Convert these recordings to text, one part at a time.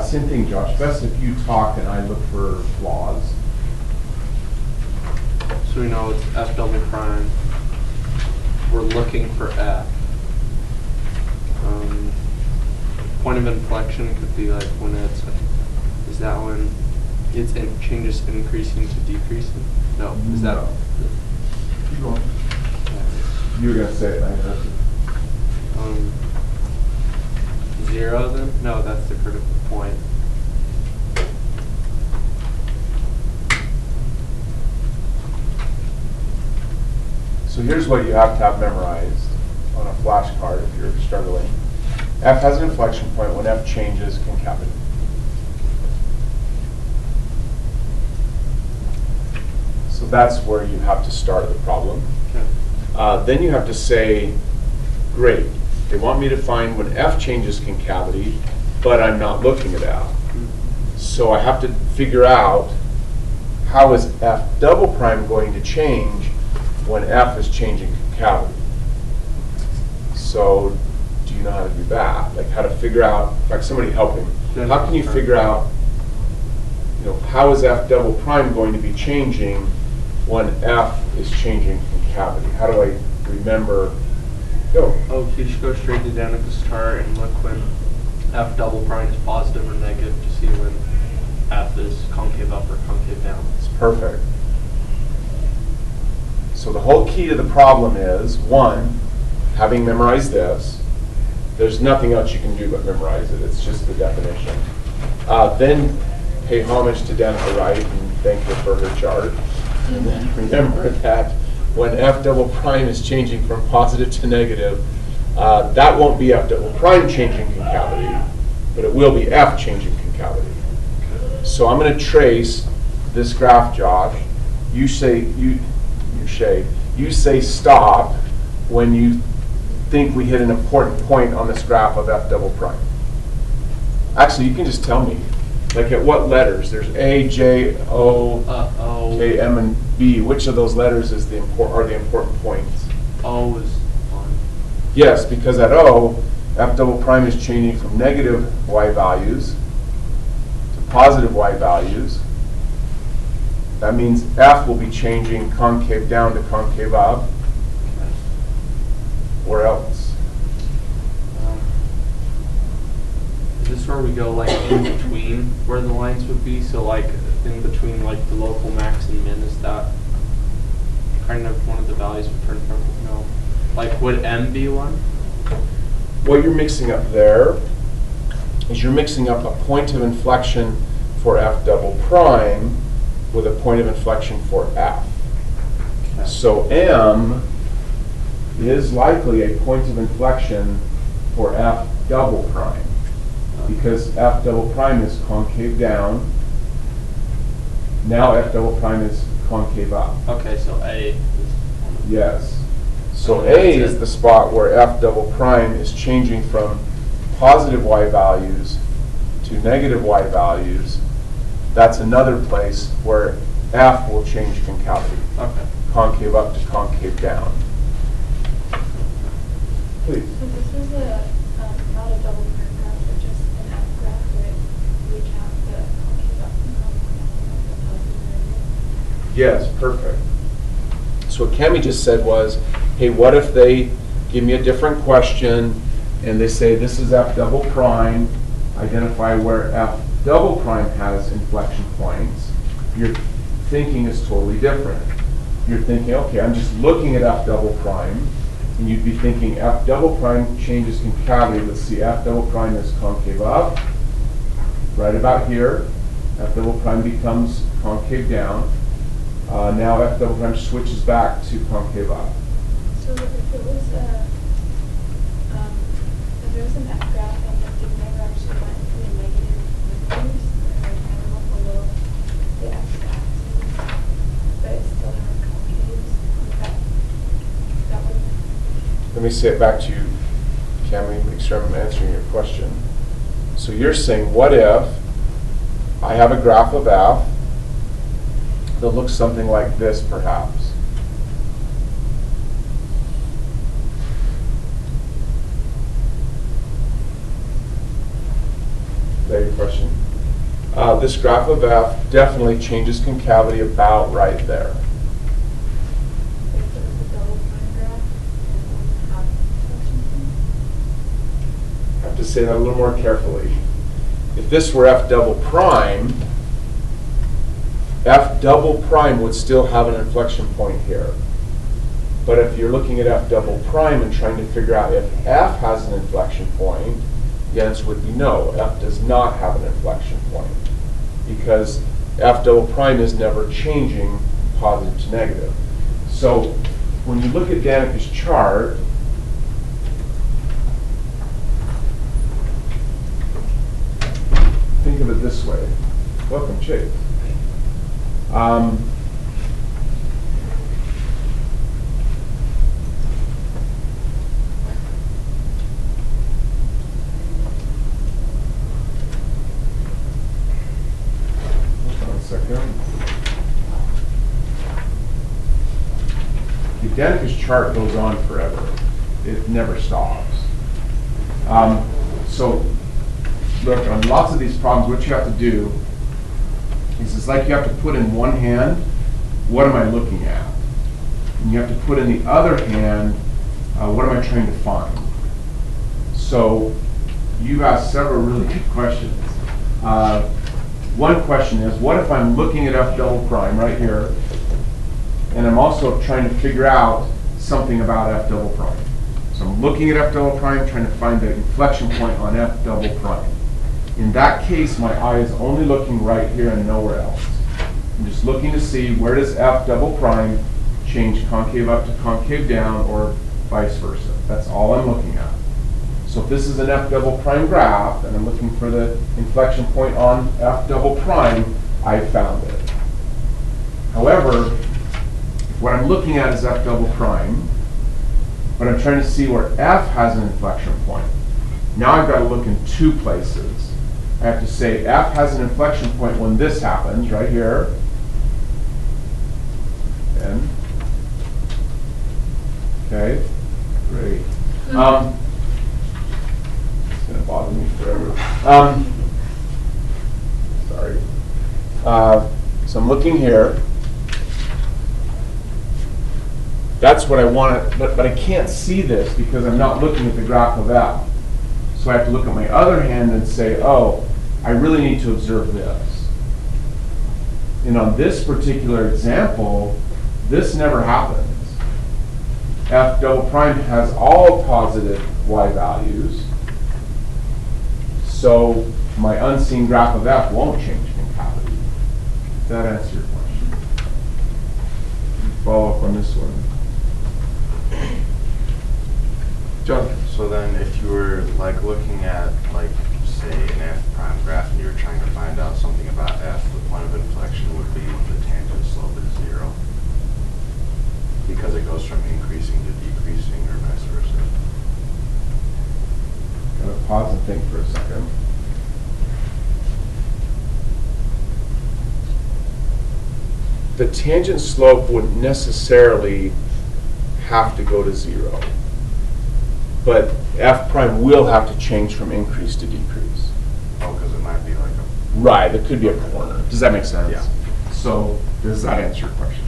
Same thing, Josh. Best if you talk and I look for flaws. So we know it's f double prime. We're looking for f. Point of inflection could be like when it's, is that when it changes increasing to decreasing? No, is that? No. Keep going. You were going to say it, I heard it. 0 then? No, that's the critical point. So here's what you have to have memorized on a flashcard if you're struggling. F has an inflection point when F changes concavity. So that's where you have to start the problem. Okay. Then you have to say, great, they want me to find when F changes concavity, but I'm not looking at F. So I have to figure out how is F double prime going to change when F is changing concavity. So do you know how to do that? Like how to figure out, like somebody help him. How can you figure out, how is F double prime going to be changing when F is changing concavity? How do I remember? Go. Oh, you just go straight to Danica's chart and look when F double prime is positive or negative to see when F is concave up or concave down. It's perfect. So the whole key to the problem is, one, having memorized this, there's nothing else you can do but memorize it. It's just the definition. Then pay homage to Danica Wright and thank her for her chart. And then remember that when F double prime is changing from positive to negative, that won't be F double prime changing concavity, but it will be F changing concavity. So I'm going to trace this graph, Josh. You say stop when you think we hit an important point on this graph of F double prime. Actually, you can just tell me, like at what letters? There's A, J, O, K, M, and B. Which of those letters is are the important points? O is 1. Yes, because at O, F double prime is changing from negative Y values to positive Y values. That means F will be changing concave down to concave up. Where else? Is this where we go like in between where the lines would be? So like in between like the local max and min, is that kind of one of the values we turn from? No. Like would M be 1? What you're mixing up there is you're mixing up a point of inflection for F double prime with a point of inflection for F. Okay. So M is likely a point of inflection for F double prime because F double prime is concave down. Now F double prime is concave up. Okay, so A is Yes. So A is the spot where F double prime is changing from positive Y values to negative Y values. That's another place where F will change concavity. okay. Concave up to concave down. Please. So this is not a double prime graph, but just an F graph where we count the concave up and concave down, the positive and negative. Yes, perfect. So what Cami just said was, hey, what if they give me a different question and they say this is F double prime, identify where F double prime has inflection points. Your thinking is totally different. You're thinking, okay, I'm just looking at F double prime, and you'd be thinking F double prime changes concavity. Let's see, F double prime is concave up, right about here. F double prime becomes concave down. Now F double prime switches back to concave up. So if it was if there was an F graph and it never actually went to the negative values, or like kind of went below the X axis, but it still had concaves, that would. Let me say it back to you, Cami, make sure I'm answering your question. So you're saying, what if I have a graph of F that looks something like this, perhaps? Is that your question? This graph of F definitely changes concavity about right there. If it was a double prime graph, it wouldn't have inflection points. I have to say that a little more carefully. If this were F double prime would still have an inflection point here. But if you're looking at F double prime and trying to figure out if F has an inflection point, the answer would be no, F does not have an inflection point, because F double prime is never changing positive to negative. So when you look at Danica's chart, think of it this way. Welcome, Chase. Hold on a second. Danica's chart goes on forever. It never stops. So look, on lots of these problems, what you have to do is it's like you have to put in one hand, what am I looking at? And you have to put in the other hand, what am I trying to find? So you asked several really good questions. One question is, what if I'm looking at F double prime right here, and I'm also trying to figure out something about F double prime? So I'm looking at F double prime, trying to find the inflection point on F double prime. In that case, my eye is only looking right here and nowhere else. I'm just looking to see where does F double prime change concave up to concave down, or vice versa. That's all I'm looking at. So if this is an F double prime graph and I'm looking for the inflection point on F double prime, I found it. However, what I'm looking at is F double prime, but I'm trying to see where F has an inflection point. Now I've got to look in two places. I have to say F has an inflection point when this happens, right here. And, okay, great. It's going to bother me forever. Sorry. So I'm looking here. That's what I want, but I can't see this because I'm not looking at the graph of F. So I have to look at my other hand and say, oh, I really need to observe this. And on this particular example, this never happens. F double prime has all positive y values. So my unseen graph of F won't change concavity. Does that answer your question? Follow up on this one. John? So then if you were like looking at like say an F prime graph and you were trying to find out something about F, the point of inflection would be the tangent slope is 0. Because it goes from increasing to decreasing or vice versa. Gotta pause and think for a second. The tangent slope wouldn't necessarily have to go to 0. But F prime will have to change from increase to decrease. Oh, because it might be like a... Right, it could be a corner. Does that make sense? Yeah. So does that answer your question?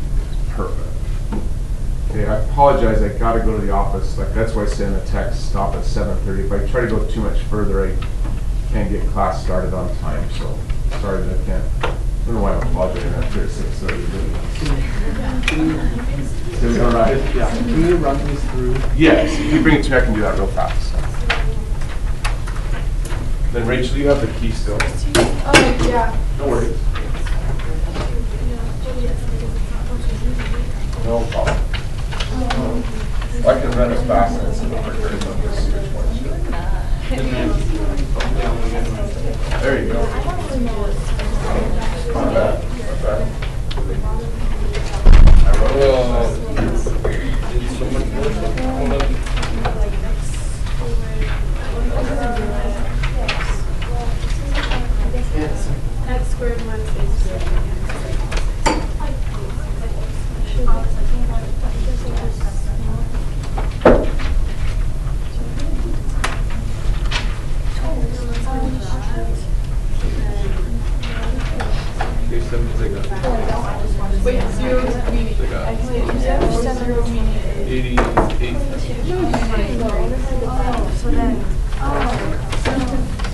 Perfect. Okay, I apologize, I gotta go to the office. Like that's why I say in the text, stop at 7:30. If I try to go too much further, I can't get class started on time, so sorry that I can't. I don't know why I'm apologizing after 6:30. Is it all right? Yeah, can you run these through? Yes, if you bring it to me, I can do that real fast. Then Rachel, you have the key still. Oh, yeah. No worries. No problem. I can run as fast as it's quicker than this. There you go. Not bad. Not bad. I wrote X squared minus A squared. 37 because I got Wait, zero meaning. I got Zero meaning. 88. So then,